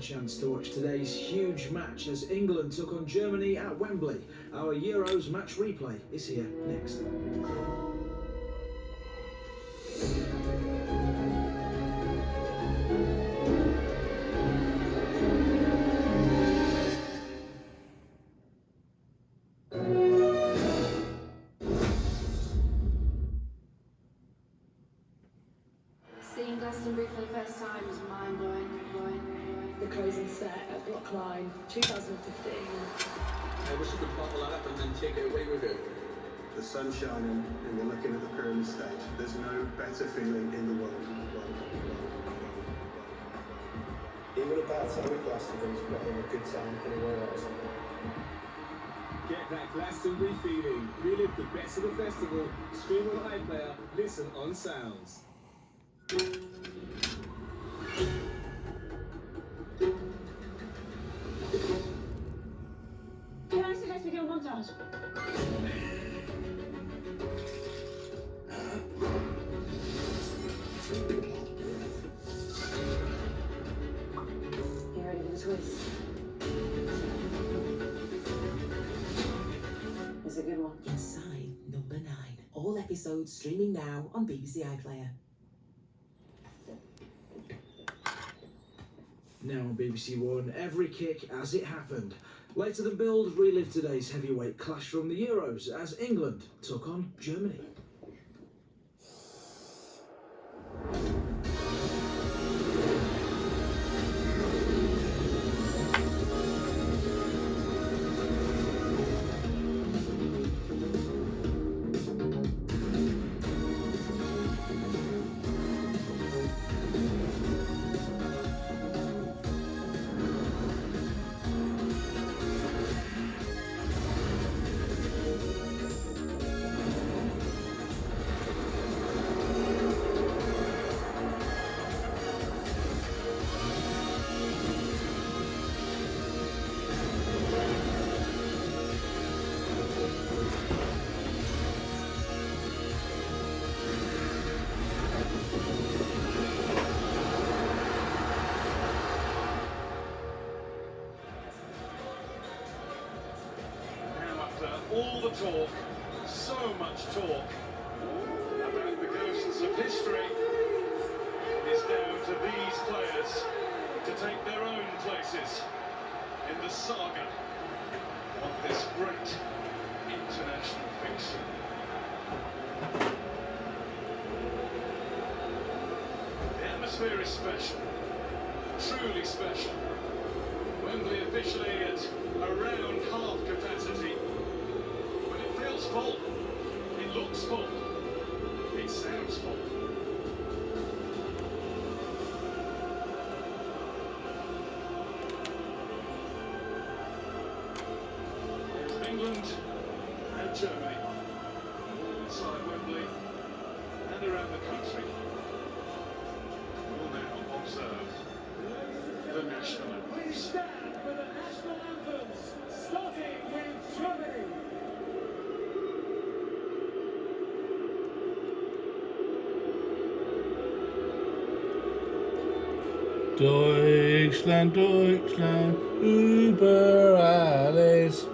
chance to watch today's huge match as England took on Germany at Wembley. Our Euros match replay is here next. Seeing Glastonbury for the first time was mind-blowing. The closing set at Block Line 2015. I wish you could bottle that up and then take it away with you. The sun's shining and you're looking at the pyramid stage. There's no better feeling in the world. Even a bad time at Glastonbury's better than a good time anywhere else. Get that Glastonbury feeling. Relive the best of the festival. Stream on iPlayer. Listen on Sounds. Can I suggest we do a montage? You ready for the twist? It's a good one. Inside number 9. All episodes streaming now on BBC iPlayer. Now on BBC One, every kick as it happened. Later than Build, relive today's heavyweight clash from the Euros as England took on Germany. All the talk, so much talk about the ghosts of history. It is down to these players to take their own places in the saga of this great international fixture. The atmosphere is special, truly special. Wembley officially at around half capacity. It feels full, it looks full, it sounds full. There's England and Germany, inside Wembley and around the country. We'll now observe the national anthems. Please stand for the national anthems, starting with Germany. Deutschland, Deutschland, über alles.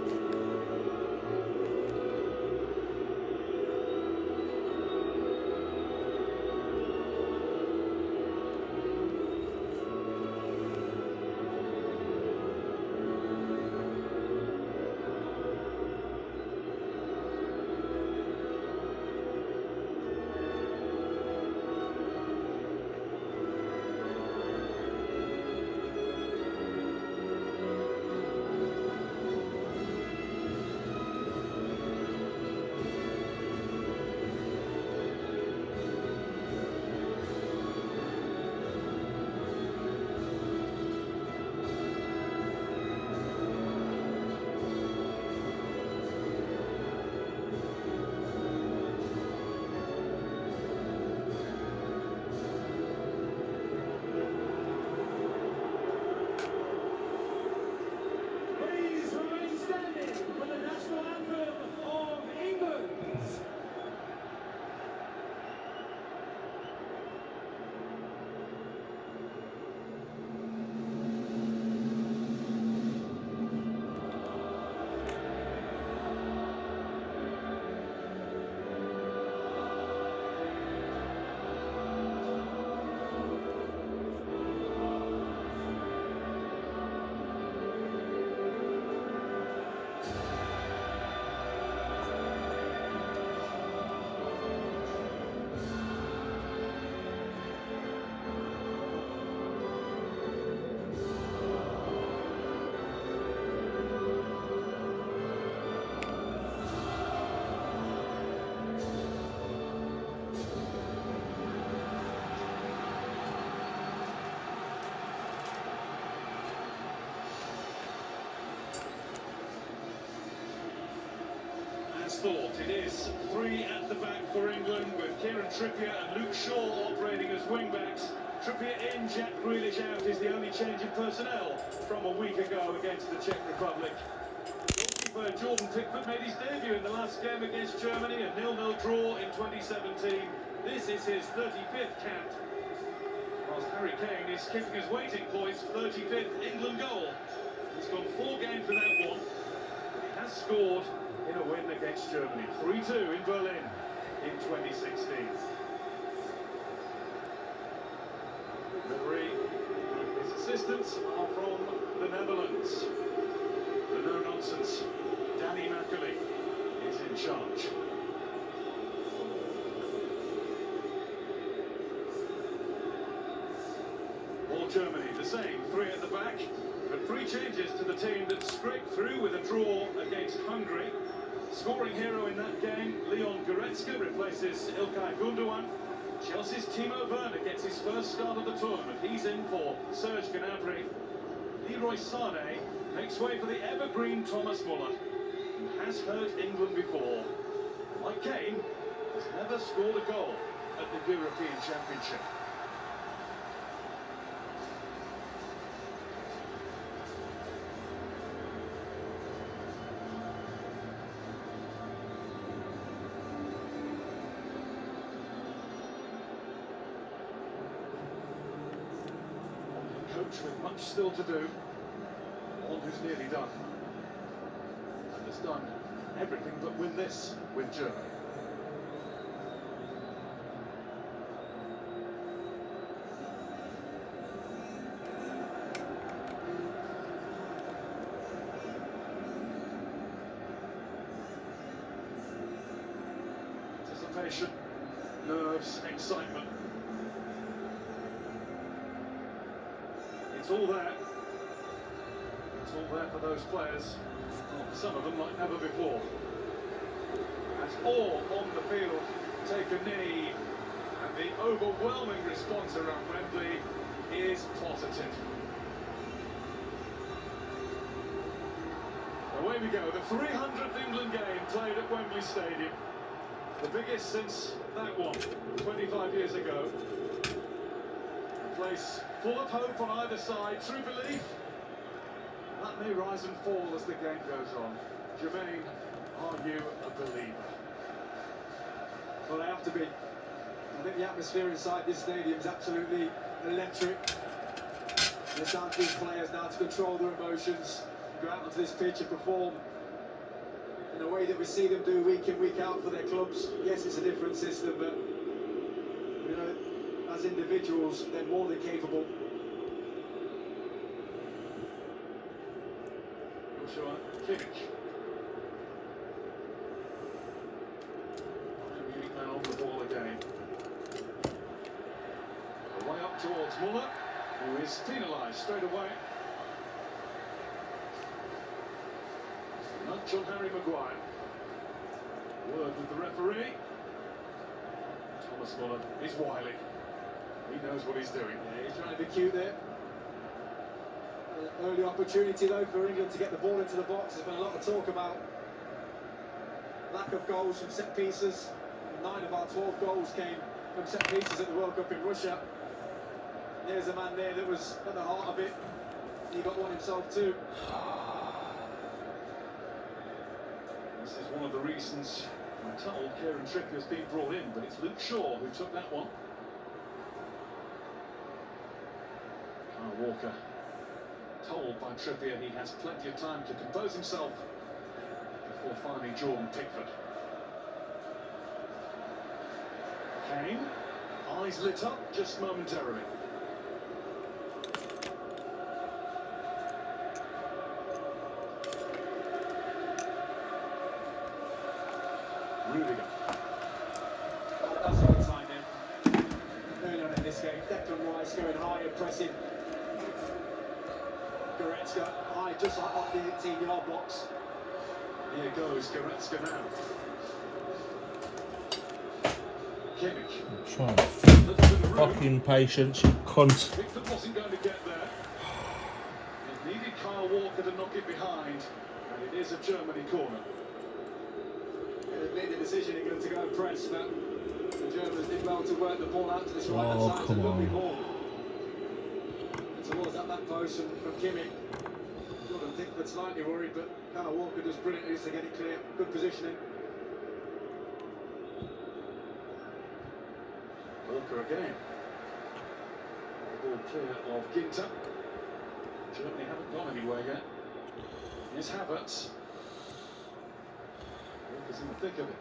thought. It is 3 at the back for England, with Kieran Trippier and Luke Shaw operating as wing-backs. Trippier in, Jack Grealish out is the only change in personnel from a week ago against the Czech Republic. Goalkeeper Jordan Pickford made his debut in the last game against Germany, a 0-0 draw in 2017. This is his 35th cap, whilst Harry Kane is keeping us waiting for his 35th England goal. He's gone 4 games without one, but he has scored in a win against Germany, 3-2 in Berlin in 2016. Referee, his assistants are from the Netherlands. The no-nonsense Danny Macaulay is in charge. For Germany, the same, 3 at the back, but 3 changes to the team that scraped through with a draw against Hungary. Scoring hero in that game, Leon Goretzka replaces Ilkay Gundogan. Chelsea's Timo Werner gets his first start of the tournament. He's in for Serge Gnabry. Leroy Sané makes way for the evergreen Thomas Muller, who has hurt England before. Like Kane, has never scored a goal at the European Championship. Coach with much still to do, one who's nearly done, and has done everything but win this with Germany. Anticipation, nerves, excitement. It's all there. It's all there for those players. Well, for some of them, like never before. As all on the field take a knee, and the overwhelming response around Wembley is positive. Away we go, the 300th England game played at Wembley Stadium. The biggest since that one, 25 years ago. A place full of hope on either side, true belief. That may rise and fall as the game goes on. Jermaine, are you a believer? Well, I have to be. I think the atmosphere inside this stadium is absolutely electric. And it's down to these players now to control their emotions, go out onto this pitch and perform in a way that we see them do week in, week out for their clubs. Yes, it's a different system, but you know, as individuals, they're more than capable. Joshua Kimmich. Unique man on the ball again. Way up towards Muller, who is penalised straight away. Nudge on Harry Maguire. Word with the referee. Thomas Muller is wily. He knows what he's doing. Yeah, he's trying to be cute there. Early opportunity though for England to get the ball into the box. There's been a lot of talk about lack of goals from set pieces. 9 of our 12 goals came from set pieces at the World Cup in Russia. There's a man there that was at the heart of it. He got one himself too. This is one of the reasons I'm told Kieran Trippier has been brought in, but it's Luke Shaw who took that one. Kyle Walker told by Trippier he has plenty of time to compose himself before finding Jordan Pickford. Kane, eyes lit up just momentarily. Rudiger. That's a good sign then. Early on in this game, Declan Rice going high and pressing. Goretzka high, just like off the 18-yard box. Here goes Goretzka now. Kimmich. Try fucking patience, you cunt. Pickford wasn't going to get there. It needed Kyle Walker to knock it behind, and it is a Germany corner. decision, England, to go and press, but the Germans did well to work the ball out to this right-hand Oh, side. It's a come lovely on. ball. Towards that back post from Kimmich. Jordan Pickford slightly worried, but Kyle Walker does brilliantly to get it clear. Good positioning. Walker again. Ball clear of Ginter. Germany haven't gone anywhere yet. Here's Havertz. Walker's in the thick of it.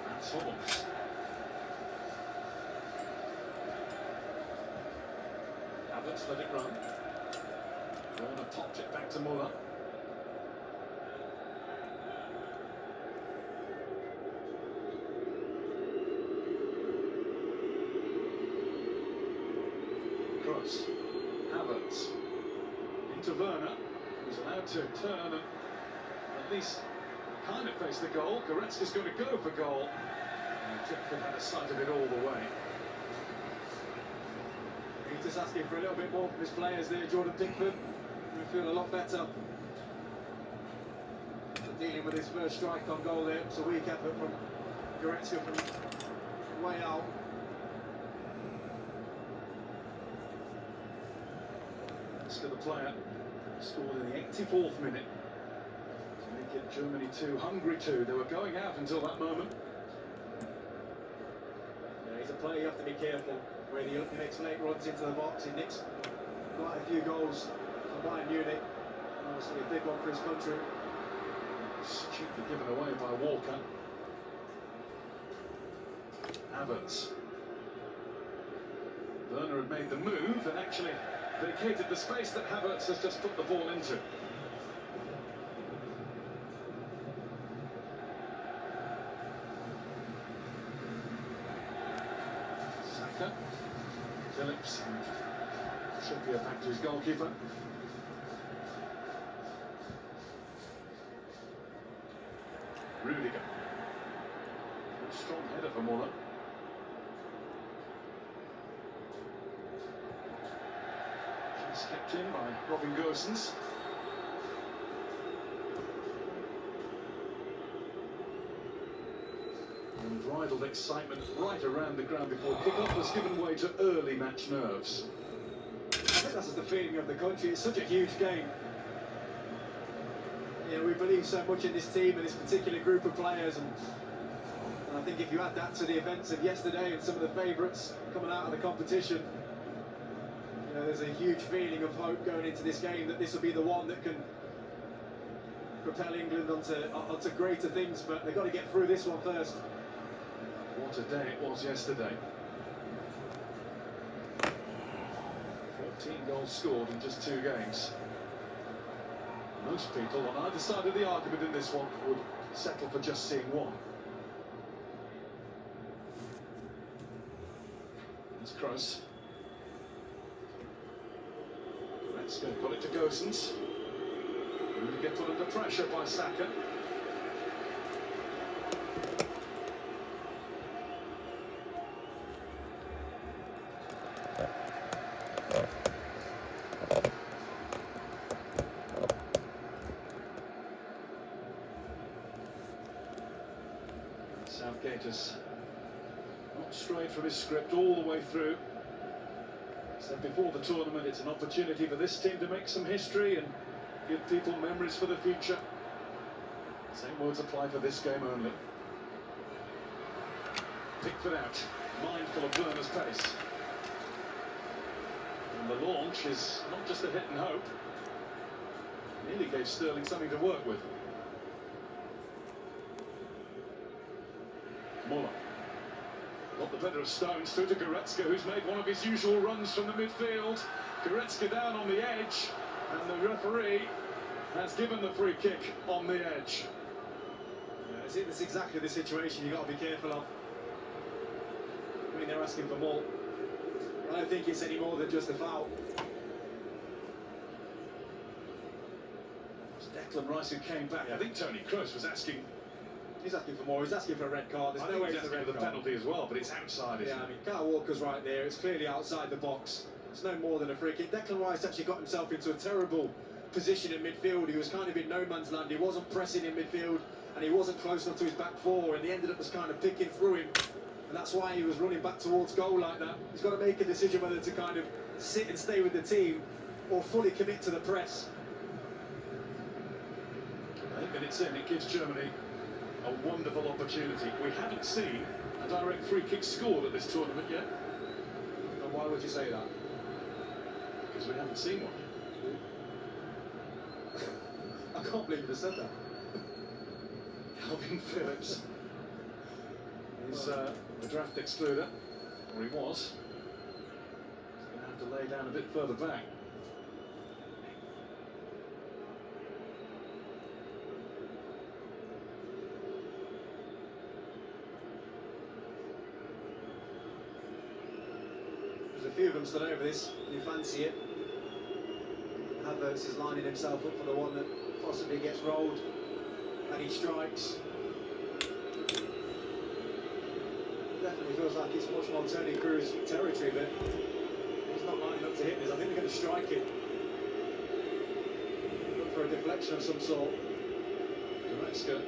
That's Holmes. Havertz let it run. Werner popped it back to Muller. Cross. Havertz. Into Werner, who's allowed to turn and at least kind of face the goal. Goretzka's going to go for goal. And Pickford had a sight of it all the way. He's just asking for a little bit more from his players there, Jordan Pickford. We feel a lot better. So dealing with his first strike on goal there. It's a weak effort from Goretzka from way out. Goretzka, the player, scored in the 84th minute to make it Germany 2, Hungary 2. They were going out until that moment. Yeah, he's a player you have to be careful. Where he makes late runs into the box, he nicks quite a few goals for Bayern Munich. And obviously a big one for his country. Stupidly given away by Walker. Havertz. Werner had made the move and actually vacated the space that Havertz has just put the ball into. Saka. Phillips and Trippier back to his goalkeeper. Rudiger. Good strong header for Muller. Just kept in by Robin Gosens. Unbridled excitement right around the ground before kick-off was given way to early match nerves. I think that's just the feeling of the country. It's such a huge game. You know, we believe so much in this team and this particular group of players, and I think if you add that to the events of yesterday and some of the favourites coming out of the competition, you know, there's a huge feeling of hope going into this game that this will be the one that can propel England onto greater things, but they've got to get through this one first. What a day it was yesterday. 14 goals scored in just 2 games. Most people on either side of the argument in this one would settle for just seeing one. It's Kroos. Goretzka got it to Gosens. Really get put under pressure by Saka. Southgate has not strayed from his script all the way through. Said before the tournament, it's an opportunity for this team to make some history and give people memories for the future. Same words apply for this game only. Pickford out, mindful of Werner's pace. And the launch is not just a hit and hope. Nearly gave Sterling something to work with. Muller. Got the better of Stones through to Goretzka, who's made one of his usual runs from the midfield. Goretzka down on the edge, and the referee has given the free kick on the edge. Yeah, it's exactly the situation you've got to be careful of. I mean, they're asking for more. I don't think it's any more than just a foul. Declan Rice who came back. I think Toni Kroos was asking He's asking for more. He's asking for a red card. There's I no think way he's it's a asking red for the card. penalty as well, but it's outside, isn't Yeah, I it? mean, Kyle Walker's right there. It's clearly outside the box. It's no more than a free kick. Declan Rice actually got himself into a terrible position in midfield. He was kind of in no man's land. He wasn't pressing in midfield, and he wasn't close enough to his back four, and he ended up just kind of picking through him, and that's why he was running back towards goal like that. He's got to make a decision whether to kind of sit and stay with the team or fully commit to the press. 8 minutes in, it gives Germany a wonderful opportunity. We haven't seen a direct free kick scored at this tournament yet. And why would you say that? Because we haven't seen one. I can't believe you just said that. Calvin Phillips is the draft excluder, or he was. He's going to have to lay down a bit further back. There's a few of them stood over this. You fancy it. Havertz is lining himself up for the one that possibly gets rolled, and he strikes. Definitely feels like it's much more Tony Cruz territory, but he's not lining up to hit this. I think they're going to strike it. Look for a deflection of some sort. Goretzka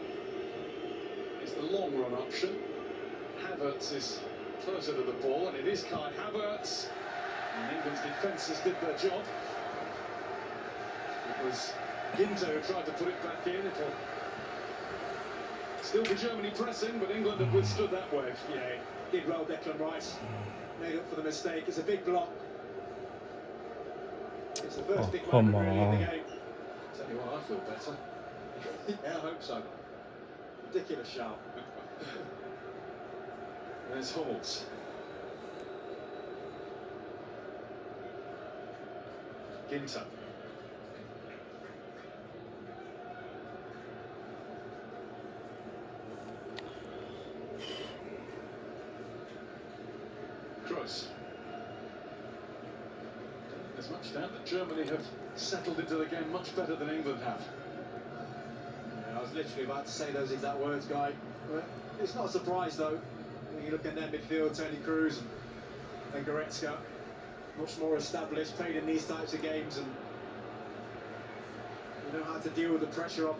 is the long run option. Havertz is closer to the ball, and it is Kai Havertz. And England's defences did their job. It was Ginter who tried to put it back in. It'll still be Germany pressing, but England have withstood that wave. Yeah, did well, Declan Rice. Made up for the mistake. It's a big block. It's the first big moment really in the game. Tell you what, I feel better. Yeah, I hope so. Ridiculous shout. There's Hummels. Ginter. Kroos. There's much doubt that Germany have settled into the game much better than England have. Yeah, I was literally about to say those exact words, Guy. But it's not a surprise, though. When you look at their midfield, Tony Cruz and Goretzka, much more established, played in these types of games, and you know how to deal with the pressure of,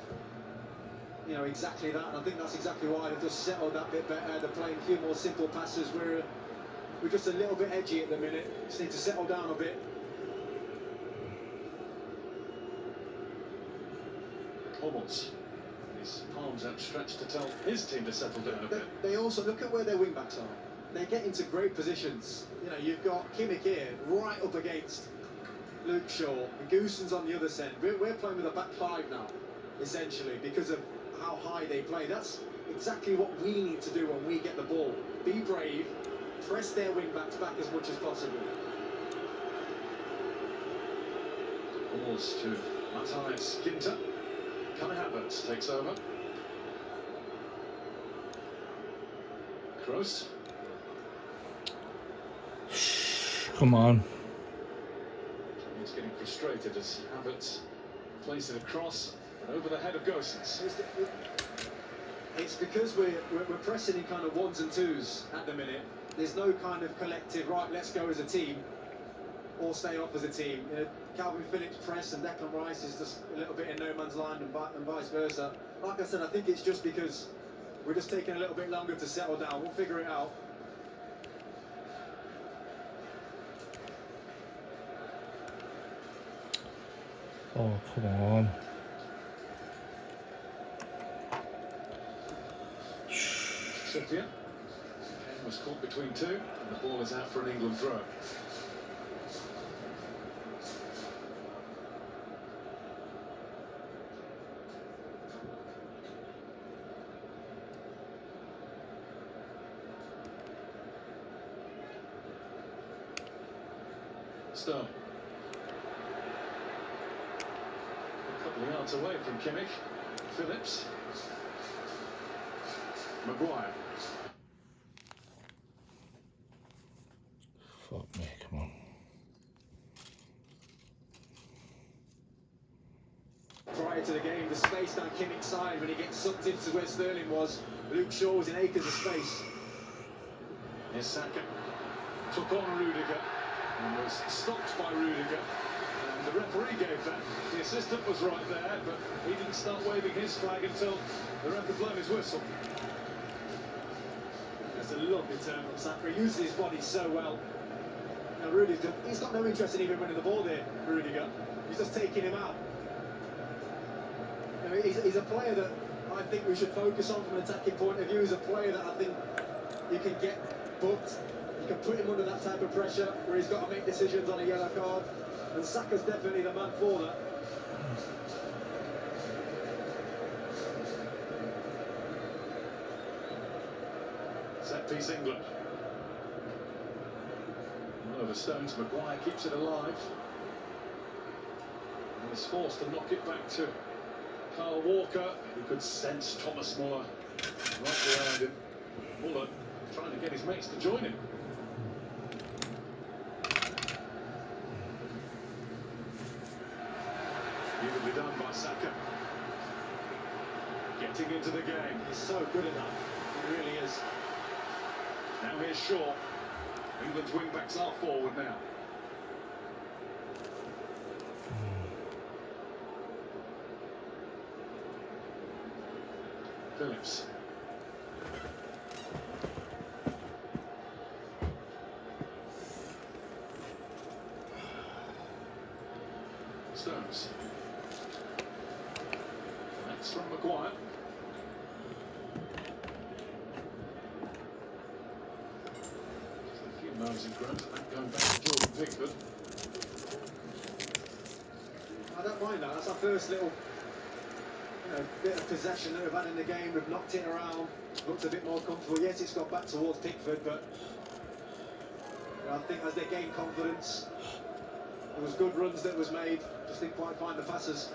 you know, exactly that. And I think that's exactly why they've just settled that bit better. They're playing a few more simple passes. We're just a little bit edgy at the minute. Just need to settle down a bit. Hummels. His palms outstretched to tell his team to settle down a bit. They also look at where their wing backs are. They get into great positions. You know, you've got Kimmich here, right up against Luke Shaw. Goosen's on the other end. We're playing with a back five now, essentially, because of how high they play. That's exactly what we need to do when we get the ball. Be brave, press their wing backs back as much as possible. Balls to Matthias Ginter. Kai Havertz takes over. Kroos. Come on. He's getting frustrated as Havertz plays it across and over the head of Gosens. It's because we're pressing in kind of ones and twos at the minute. There's no kind of collective, right, let's go as a team, or stay off as a team. You know, Calvin Phillips press and Declan Rice is just a little bit in no man's land, and vice versa. Like I said, I think it's just because we're just taking a little bit longer to settle down. We'll figure it out. Oh, come on. Trippier was caught between two, and the ball is out for an England throw. Sterling. A couple of yards away from Kimmich. Phillips. Maguire. Fuck me, come on. Prior to the game, the space Pakistan Kimmich side when he gets sucked into where Sterling was. Luke Shaw was in acres of space. Here's Saka. Took on Rudiger and was stopped by Rudiger. And the referee gave that. The assistant was right there, but he didn't start waving his flag until the ref had blown his whistle. That's a lovely turn from Saka. He uses his body so well. Now Rudiger, he's got no interest in even winning the ball there, Rudiger. He's just taking him out. You know, he's a player that I think we should focus on from an attacking point of view. He's a player that I think you can get booked. You can put him under that type of pressure where he's got to make decisions on a yellow card. And Saka's definitely the man for that. Set piece England. Over Stones, Maguire keeps it alive. And is forced to knock it back to Carl Walker, who could sense Thomas Muller right behind him. Muller trying to get his mates to join him. Beautifully done by Saka. Getting into the game. He's so good at that. He really is. Now here's Shaw. England's wing-backs are forward now. Phillips. Stones. That's from Maguire. Moves in front, and that going back to Jordan Pickford. I don't mind that. That's our first little bit of possession that we've had in the game. We've knocked it around, looked a bit more comfortable. Yes, it's got back towards Pickford, but I think as they gain confidence, there was good runs that was made. Just didn't quite find the passes.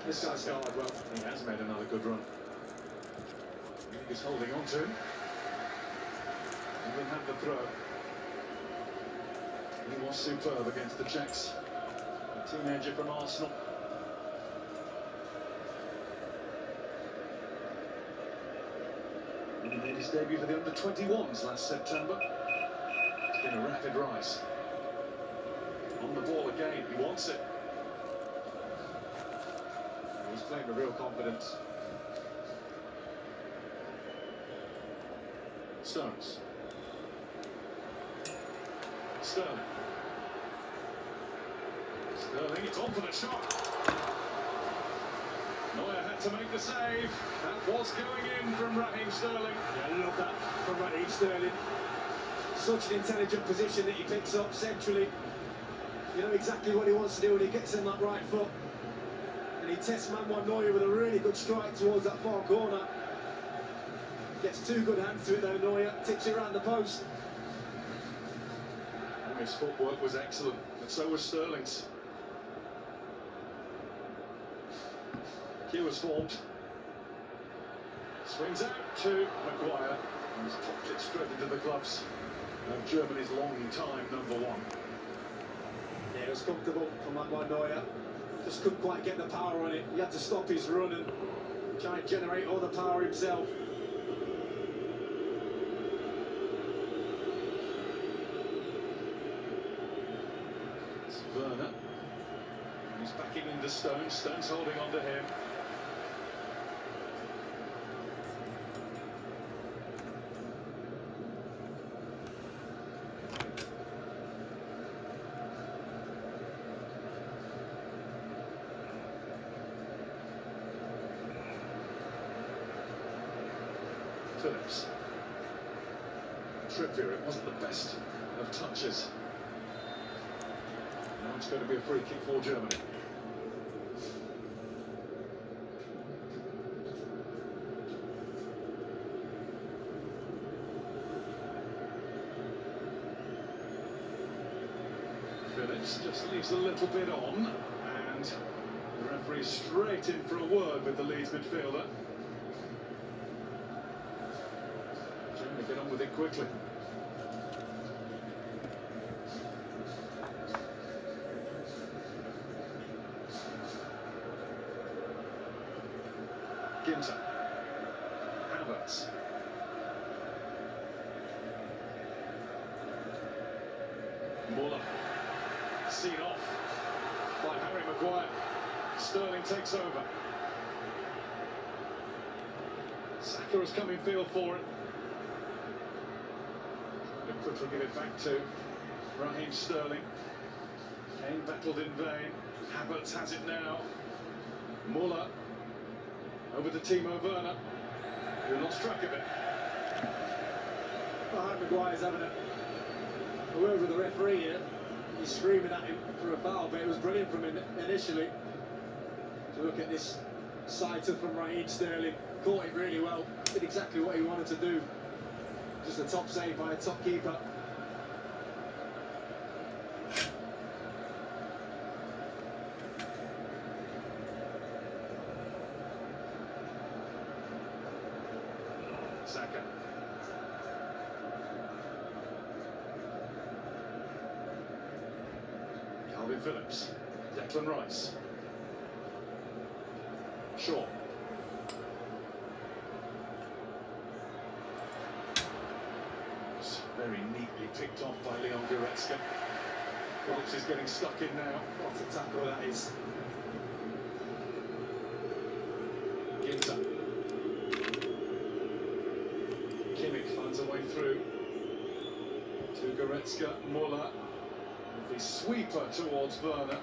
This guy started well. He has made another good run. He's holding on to him. England had the throw. He was superb against the Czechs. A teenager from Arsenal. He made his debut for the under-21s last September. It's been a rapid rise. On the ball again, he wants it. He's playing with real confidence. Stones. Sterling. Sterling, it's on for the shot. Neuer had to make the save. That was going in from Raheem Sterling. Yeah, I love that from Raheem Sterling. Such an intelligent position that he picks up centrally. You know exactly what he wants to do when he gets in that right foot. And he tests Manuel Neuer with a really good strike towards that far corner. Gets two good hands to it though, Neuer. Tips it around the post. His footwork was excellent, and so was Sterling's. Cue was formed. Swings out to Maguire, and he's popped it straight into the gloves of Germany's long-time number one. Yeah, it was comfortable for Manuel Neuer. Just couldn't quite get the power on it. He had to stop his run and try and generate all the power himself. Werner. He's backing into Stones. Stones holding on to him. Phillips. Trippier, it wasn't the best of touches. Now it's going to be a free kick for Germany. Phillips just leaves a little bit on, and the referee straight in for a word with the Leeds midfielder. Germany get on with it quickly. Muller, seen off by Harry Maguire. Sterling takes over. Saka has come in field for it. He'll quickly give it back to Raheem Sterling. Kane battled in vain. Havertz has it now. Muller over to Timo Werner, who lost track of it. Well, Harry Maguire's having a word with the referee here. He's screaming at him for a foul, but it was brilliant from him initially. To look at this sighter from Raheem Sterling, caught it really well, did exactly what he wanted to do. Just a top save by a top keeper. Saka. Calvin Phillips. Declan Rice. Shaw. Very neatly picked off by Leon Goretzka. Phillips is getting stuck in now. What a tackle that is. Ginter. Kimmich finds a way through to Goretzka. Muller with the sweeper towards Werner.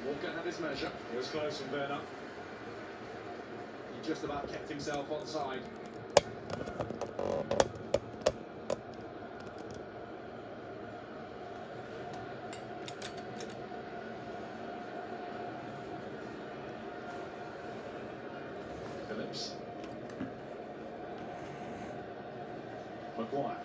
Walker had his measure. It was close from Werner. He just about kept himself onside. Phillips. Maguire.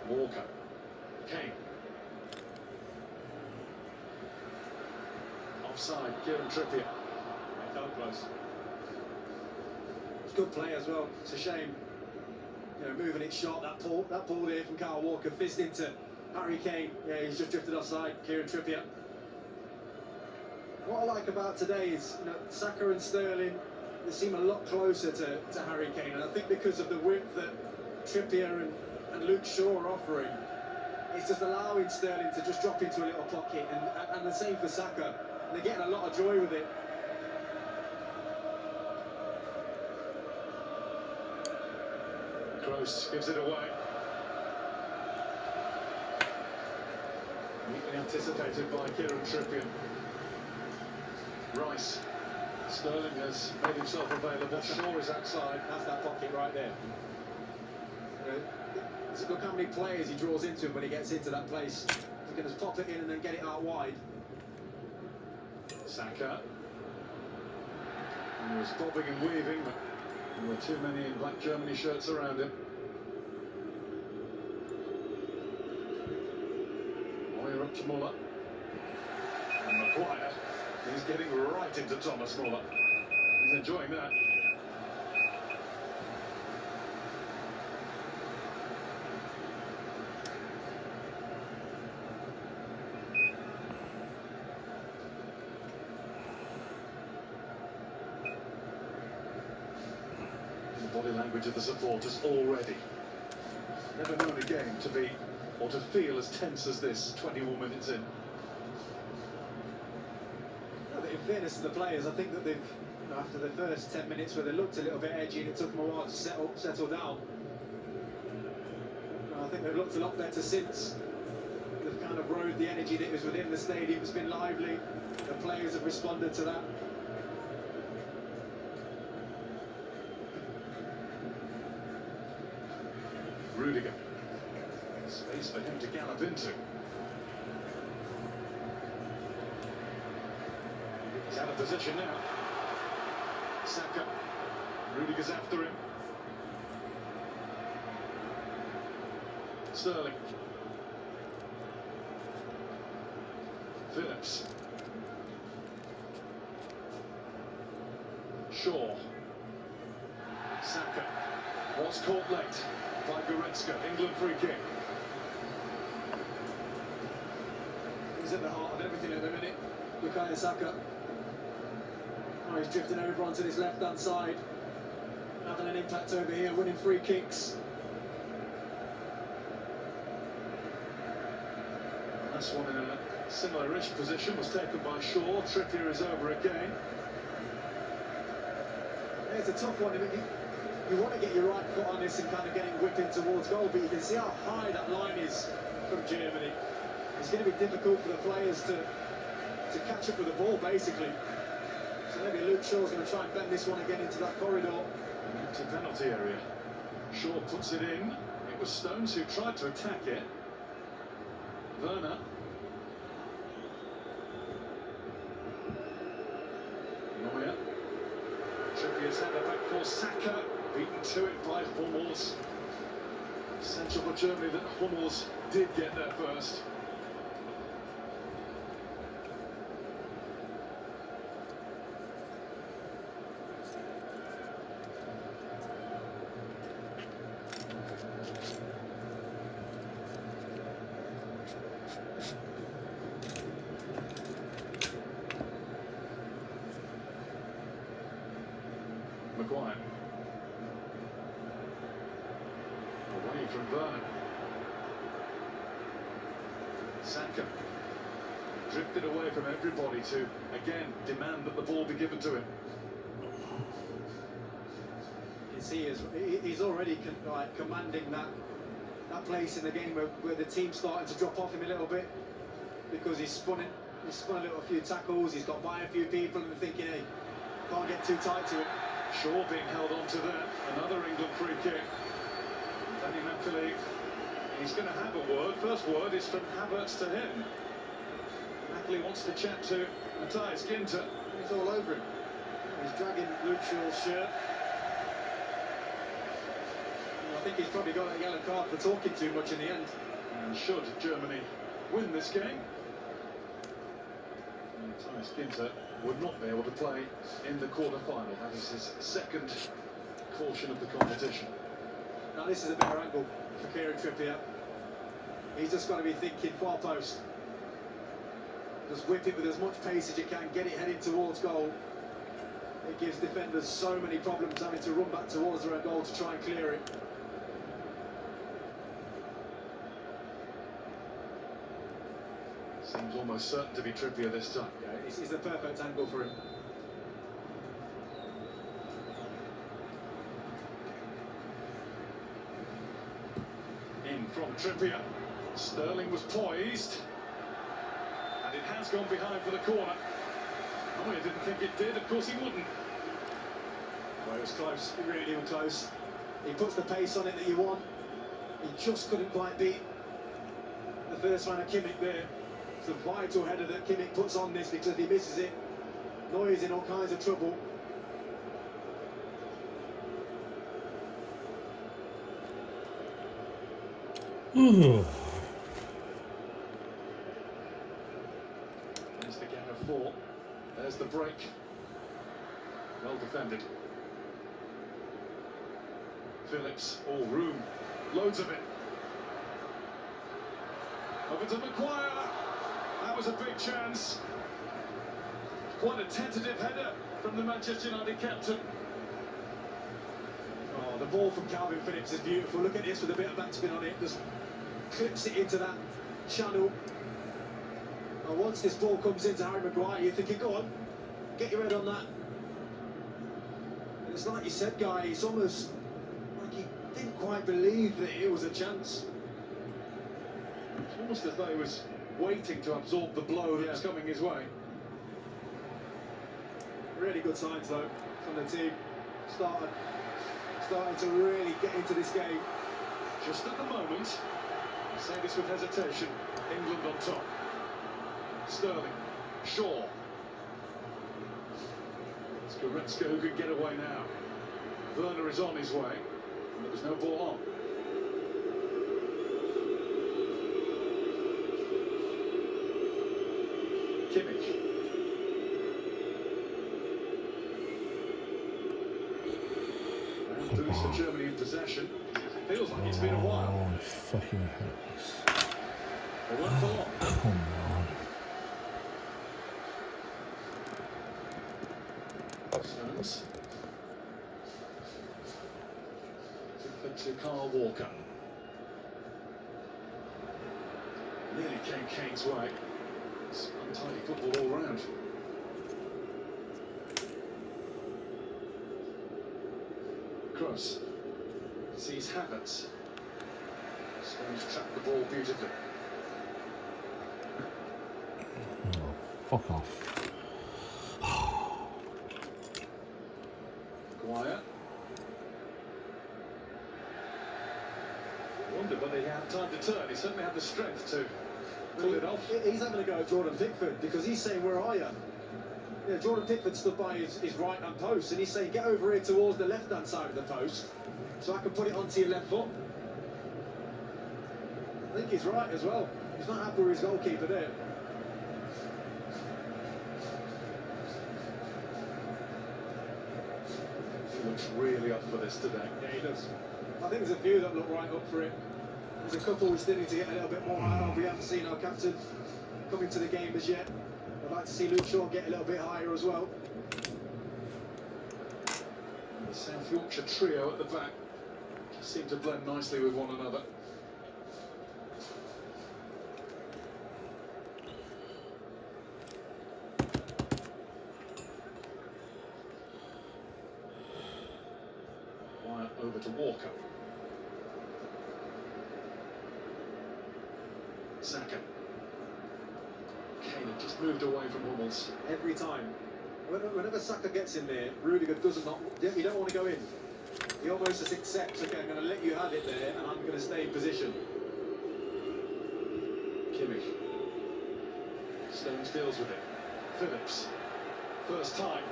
Walker. Kane. Offside, Kieran Trippier. They felt close. It's a good play as well. It's a shame. You know, moving it short, that pull there from Kyle Walker, fist into Harry Kane. Yeah, he's just drifted offside. Kieran Trippier. What I like about today is, you know, Saka and Sterling, they seem a lot closer to Harry Kane, and I think because of the width that Trippier and Luke Shaw are offering, it's just allowing Sterling to just drop into a little pocket, and the same for Saka. And they're getting a lot of joy with it. Kroos gives it away. Neatly anticipated by Kieran Trippier. Rice. Sterling has made himself available. Shaw is outside. That's that pocket right there. You know, look how many players he draws into him when he gets into that place. He can just pop it in and then get it out wide. Saka. He was bobbing and weaving, but there were too many in black Germany shirts around him. Moyer up to Muller. And Maguire. He's getting right into Thomas Muller. He's enjoying that. The body language of the supporters already. Never known a game to be, or to feel as tense as this 21 minutes in. In fairness to the players, I think that they've, you know, after the first 10 minutes where they looked a little bit edgy and it took them a while to settle down, I think they've looked a lot better since. They've kind of rode the energy that was within the stadium. It's been lively. The players have responded to that. Rudiger. Space for him to gallop into. He's out of position now. Saka. Rudiger's after him. Sterling. Phillips. Shaw. Saka. Was caught late by Goretzka. England free kick. He's at the heart of everything at the minute. Bukayo Saka. Now he's drifting over onto this left-hand side, having an impact over here, winning free kicks. Last one in a similar-ish position was taken by Shaw. Trippier is over again. Yeah, it's a tough one. I mean, you want to get your right foot on this and kind of get it whipping towards goal, but you can see how high that line is from Germany. It's going to be difficult for the players to catch up with the ball, basically. So maybe Luke Shaw's going to try and bend this one again into that corridor. An empty penalty area. Shaw puts it in. It was Stones who tried to attack it. Werner. Neuer. Trippier's header back for Saka. Beaten to it by Hummels. Essential for Germany that Hummels did get there first. Maguire. Away from Werner. Saka. Drifted away from everybody to, again, demand that the ball be given to him. You can see he's already commanding that place in the game where the team's starting to drop off him a little bit, because he's spun a few tackles, he's got by a few people, and they're thinking, hey, can't get too tight to it. Shaw being held on to that. Another England free kick. Danny Napoli, he's going to have a word. First word is from Havertz to him. Napoli wants to chat to Matthias Ginter. He's all over him. He's dragging Luke Shaw's shirt. I think he's probably got a yellow card for talking too much in the end. And should Germany win this game, Matthias Ginter would not be able to play in the quarter-final. That is his second caution of the competition. Now this is a better angle for Kieran Trippier. He's just got to be thinking far post. Just whip it with as much pace as you can, get it heading towards goal. It gives defenders so many problems having to run back towards their own goal to try and clear it. Seems almost certain to be Trippier this time. Yeah, it's the perfect angle for him. In from Trippier. Sterling was poised. And it has gone behind for the corner. Oh, I didn't think it did. Of course he wouldn't. Well, it was close. It really was close. He puts the pace on it that you want. He just couldn't quite beat the first round of Kimmich there. It's a vital header that Kimmich puts on this, because if he misses it, Neuer's in all kinds of trouble. Ooh. There's the gap of 4. There's the break. Well defended. Phillips, all room. Loads of it. Over to Maguire. That was a big chance. Quite a tentative header from the Manchester United captain. Oh, the ball from Calvin Phillips is beautiful. Look at this with a bit of backspin on it. Just clips it into that channel. And once this ball comes into Harry Maguire, you're thinking, go on, get your head on that. And it's like you said, Guy, it's almost like he didn't quite believe that it was a chance. It's almost as though he was waiting to absorb the blow that was coming his way. Really good signs, though, from the team. Starting to really get into this game. Just at the moment, I say this with hesitation, England on top. Sterling, Shaw. It's Goretzka who can get away now. Werner is on his way, and there was no ball on. Kimmich. And boost for Germany in possession. Feels like it's been a while. Oh, fucking hurts. They went for long. Come on. to Carl Walker. Nearly came Kane's way. It's untidy football all round. Kroos sees Havertz. Stones trapped the ball beautifully. Fuck off. Maguire. Wondered whether he had time to turn. He certainly had the strength to pull it off. He's having a go at Jordan Pickford because he's saying, where are you? Yeah, Jordan Pickford stood by his right-hand post and he's saying, get over here towards the left-hand side of the post so I can put it onto your left foot. I think he's right as well. He's not happy with his goalkeeper there. He looks really up for this today. Yeah, he does. I think there's a few that look right up for it. There's a couple we still need to get a little bit more out of. We haven't seen our captain come into the game as yet. I'd like to see Luke Shaw get a little bit higher as well. The South Yorkshire trio at the back seem to blend nicely with one another. Wyatt over to Walker. Saka. Kane had just moved away from Hummels. Every time. Whenever Saka gets in there, Rudiger you don't want to go in. He almost just accepts, okay, I'm going to let you have it there and I'm going to stay in position. Kimmich. Stones deals with it. Phillips. First time.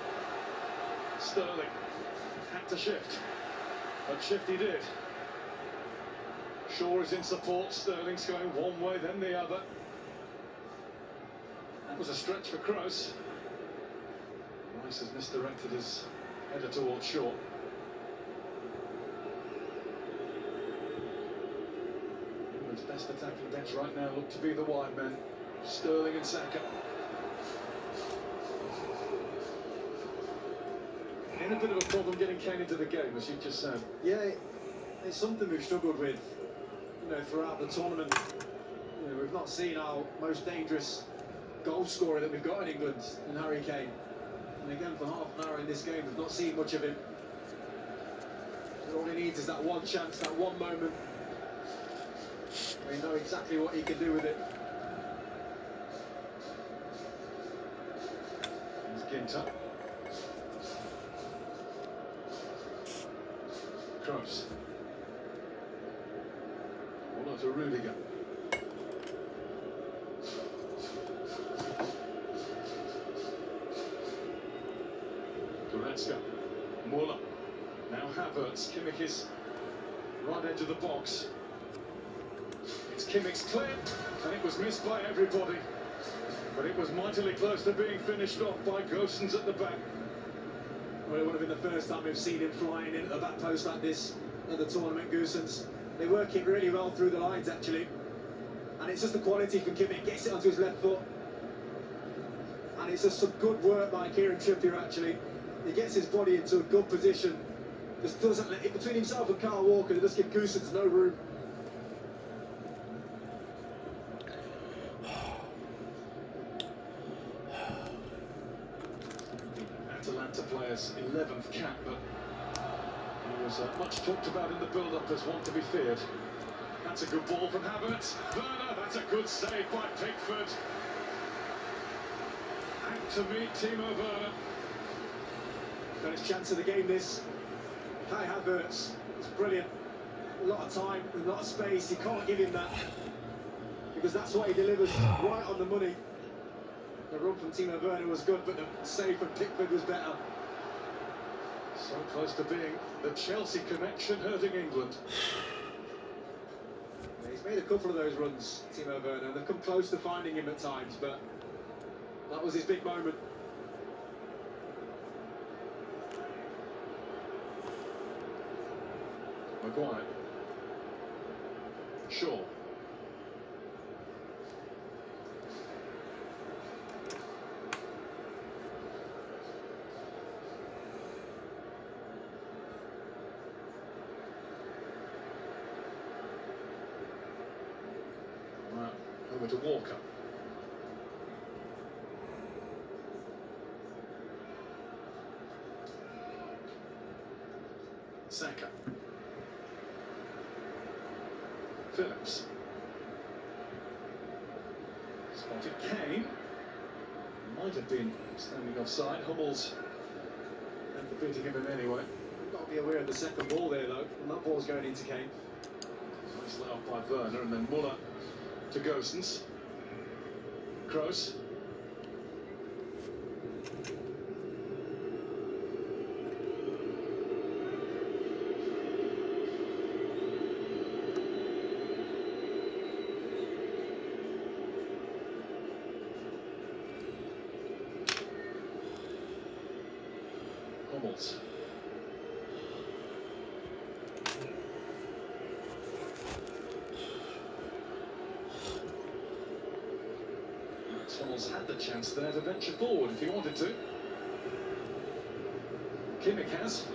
Sterling. Had to shift. But shift he did. Shaw is in support. Sterling's going one way, then the other. That was a stretch for Kroos. Rice has misdirected his header towards Shaw. England's best attacking bench right now look to be the wide men. Sterling and Saka. In a bit of a problem getting Kane into the game, as you just said. Yeah, it's something we've struggled with, throughout the tournament. We've not seen our most dangerous goal scorer that we've got in England, in Harry Kane. And again, for half an hour in this game, we've not seen much of him. So all he needs is that one chance, that one moment. We know exactly what he can do with it. Here's Ginter. Kroos. Well, to Rudiger. Goretzka. Muller. Now Havertz. Kimmich is right edge of the box. It's Kimmich's clip, and it was missed by everybody. But it was mightily close to being finished off by Gosens at the back. Well, it would have been the first time we've seen him flying into the back post like this at the tournament, Gosens. They work it really well through the lines, actually. And it's just the quality from Kimmich. Gets it onto his left foot. And it's just some good work by Kieran Trippier, actually. He gets his body into a good position. Just doesn't let it, between himself and Carl Walker, they just give Gosens no room. Atalanta player's 11th cap, but he was much talked about in the build-up as one to be feared. That's a good ball from Havertz. Werner, that's a good save by Pickford. Out to meet Timo Werner. Got his chance of the game, this. Kai Havertz, it's brilliant. A lot of time, a lot of space. You can't give him that because that's what he delivers, right on the money. The run from Timo Werner was good, but the save from Pickford was better. So close to being the Chelsea connection hurting England. Yeah, he's made a couple of those runs, Timo Werner. They've come close to finding him at times, but that was his big moment. Maguire. Shaw. Walker. Saka. Phillips. Spotted Kane. Might have been standing offside. Hummels and defeating him anyway. Got to be aware of the second ball there though, and that ball's going into Kane. Nice let off by Werner, and then Muller to Gosens. Kroos. Hummels. Hummels had the chance there to venture forward if he wanted to. Kimmich has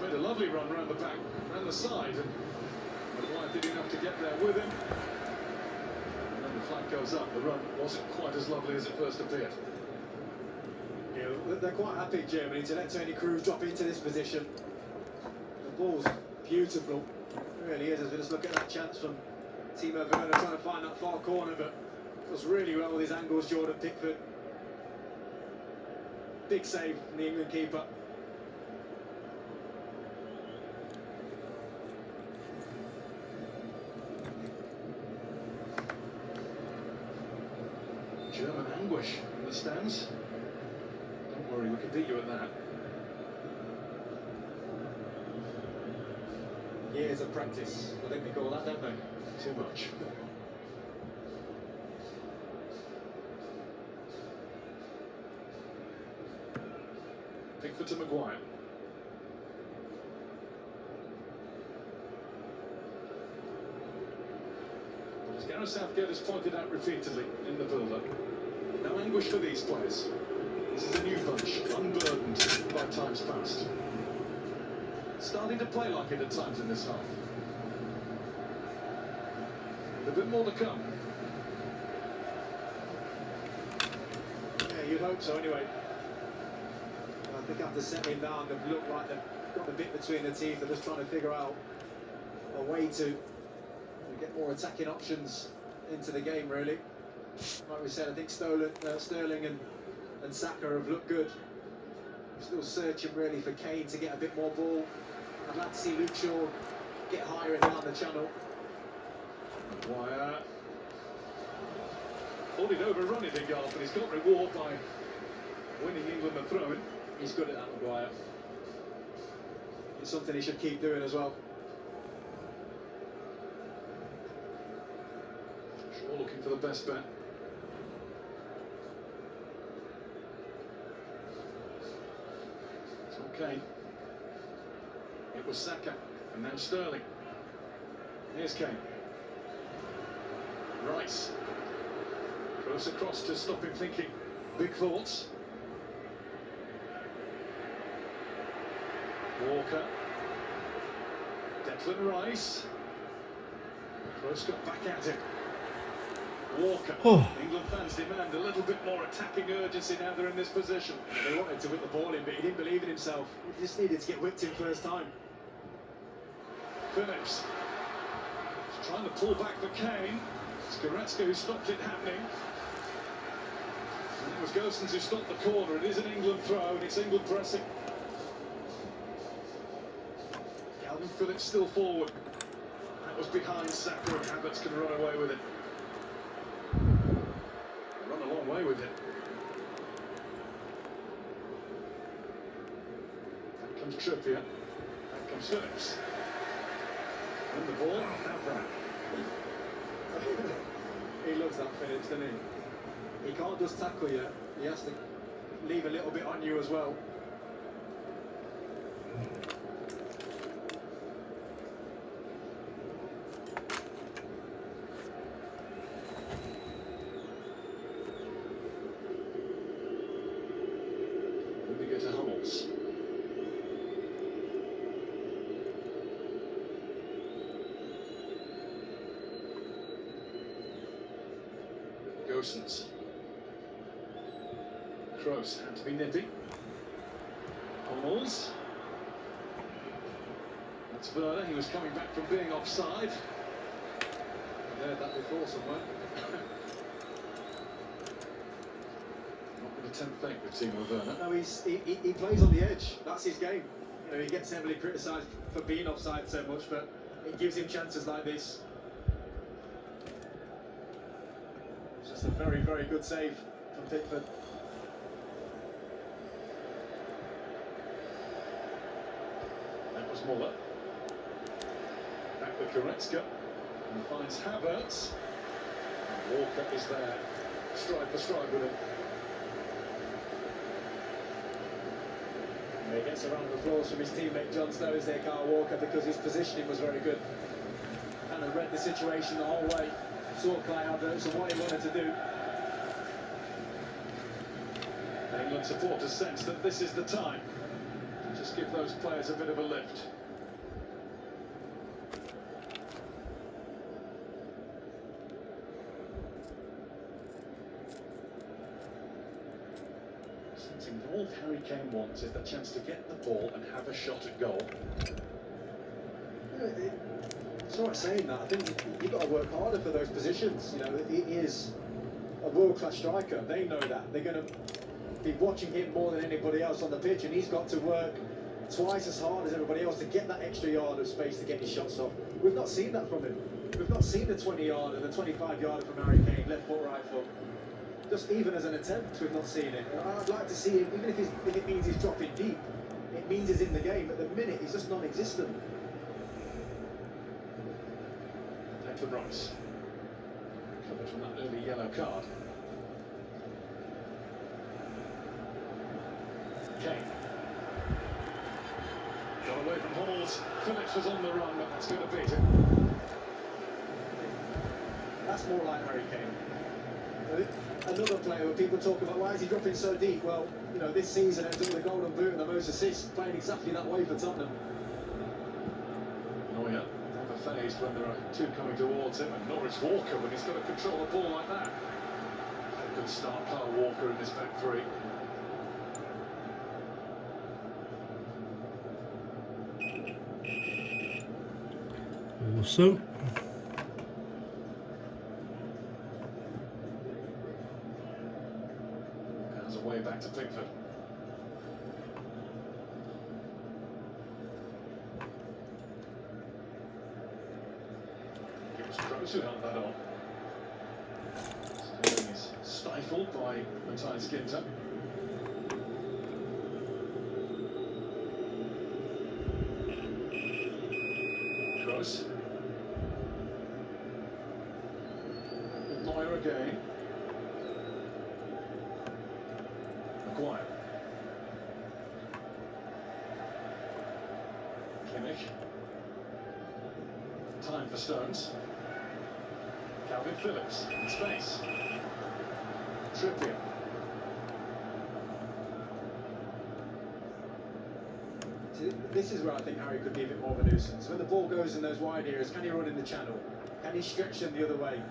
made a lovely run round the back, round the side, and Maguire did enough to get there with him. And then the flag goes up. The run wasn't quite as lovely as it first appeared. Yeah, they're quite happy, Germany, to let Tony Kroos drop into this position. The ball's beautiful, it really is. As we just look at that chance from Timo Werner trying to find that far corner, but does really well with his angles, Jordan Pickford. Big save from the England keeper. German anguish in the stands. Don't worry, we can beat you at that. Years of practice, I think they call that, don't they? Too much. Pickford to Maguire. As Gareth Southgate has pointed out repeatedly in the build-up, no anguish for these players. This is a new bunch, unburdened by times past. Starting to play like it at times in this half. A bit more to come. Yeah, you'd hope so anyway. I think after settling down, they've looked like they've got the bit between the teeth. They're just trying to figure out a way to get more attacking options into the game, really. Like we said, I think Sterling and Saka have looked good. Still searching really for Kane to get a bit more ball. I'd like to see Luke Shaw get higher and down the channel. Maguire. Thought he'd overrun it in goal, but he's got reward by winning England the throw-in. He's good at that, Maguire. It's something he should keep doing as well. Shaw looking for the best bet. It's okay. It was Saka, and now Sterling. Here's Kane. Rice. Close across to stop him thinking big thoughts. Walker. Declan Rice. Close got back at him. Walker. England fans demand a little bit more attacking urgency now they're in this position. They wanted to whip the ball in, but he didn't believe in himself. He just needed to get whipped in first time. Phillips. He's trying to pull back for Kane. It's Goretzka who stopped it happening. And it was Gosens who stopped the corner. It is an England throw, and it's England pressing. Calvin Phillips still forward. That was behind Saka, and Havertz can run away with it. Run a long way with it. Back comes Trippier. Back comes Phillips. And the ball, have that. He loves that Phillips, doesn't he? He can't just tackle you. He has to leave a little bit on you as well. Then we go to Hummels. Leverkusen's. Kroos had to be nippy. Hummels. That's Werner, he was coming back from being offside. I heard that before somewhere. Not going to tempt fate with Timo Werner. No, he plays on the edge. That's his game. You know, he gets heavily criticised for being offside so much, but it gives him chances like this. It's just a very, very good save from Pickford. That was Muller. Back with Goretzka. And finds Havertz. And Walker is there, stride for stride with him. He gets a round of applause from his teammate John Stones there, Kyle Walker, because his positioning was very good. Kind of read the situation the whole way, saw Kai Havertz and what he wanted to do. England supporters sense that this is the time to just give those players a bit of a lift. Sensing that all Harry Kane wants is the chance to get the ball and have a shot at goal. It's all right saying that. I think you've got to work harder for those positions. You know, he is a world-class striker. They know that. They're going to be watching him more than anybody else on the pitch, and he's got to work twice as hard as everybody else to get that extra yard of space to get his shots off. We've not seen that from him. We've not seen the 20-yarder, the 25-yarder from Harry Kane, left foot, right foot. Just even as an attempt, we've not seen it. I'd like to see him, even if it means he's dropping deep. It means he's in the game. At the minute, he's just non-existent. Declan Rice, covered from that early yellow card. Kane. Got away from Halls. Phillips was on the run, but that's going to beat him. That's more like Harry Kane. Another player where people talk about why is he dropping so deep? Well, you know, this season ends up with the golden boot and the most assists, playing exactly that way for Tottenham. Neuer, never phased when there are two coming towards him, and Norris Walker when he's got to control the ball like that. A good start, Kyle Walker in this back three. Awesome. Hands away back to Pickford. It was Kroos who held that on. Sterling is stifled by Matthias Ginter. Kroos. Neuer again. Maguire. Kimmich. Time for Stones. Calvin Phillips in space. Trippier. This is where I think Harry could be a bit more of a nuisance. When the ball goes in those wide areas, can he run in the channel? Can he stretch them the other way?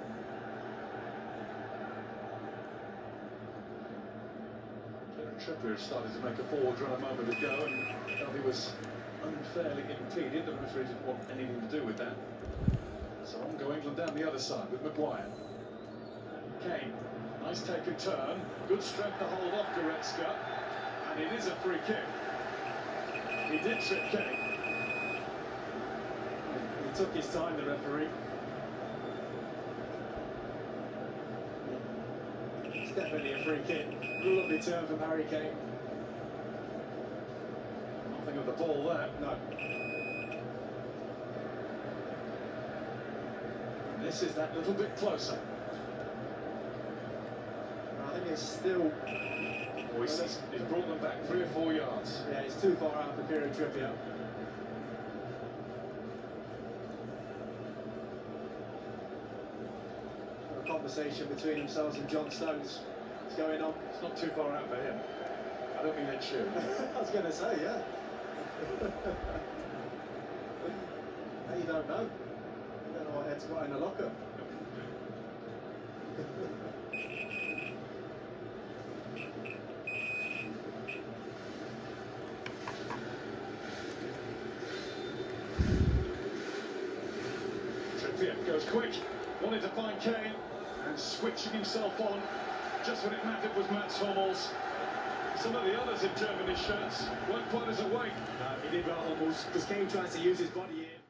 Trippier started to make a forward run a moment ago and felt he was unfairly impeded. The referee didn't want anything to do with that. So on go England down the other side with Maguire. Kane, nice take and turn. Good strength to hold off Goretzka. And it is a free kick. He did trip Kane. He took his time, the referee. It's definitely a free kick. Lovely turn from Harry Kane. Nothing of the ball there. No. And this is that little bit closer. I think it's still... Oh, he's brought them back 3 or 4 yards. Yeah, it's too far out for Kieran Trippier. A conversation between themselves and John Stones is going on. It's not too far out for him. I don't mean Ed Sheeran. I was going to say, yeah. You don't know. You don't know what Ed's got in the locker. Latvia goes quick, wanted to find Kane, and switching himself on just when it mattered was Mats Hummels. Some of the others in Germany's shirts weren't quite as awake. He did well, Hummels, because Kane tries to use his body here.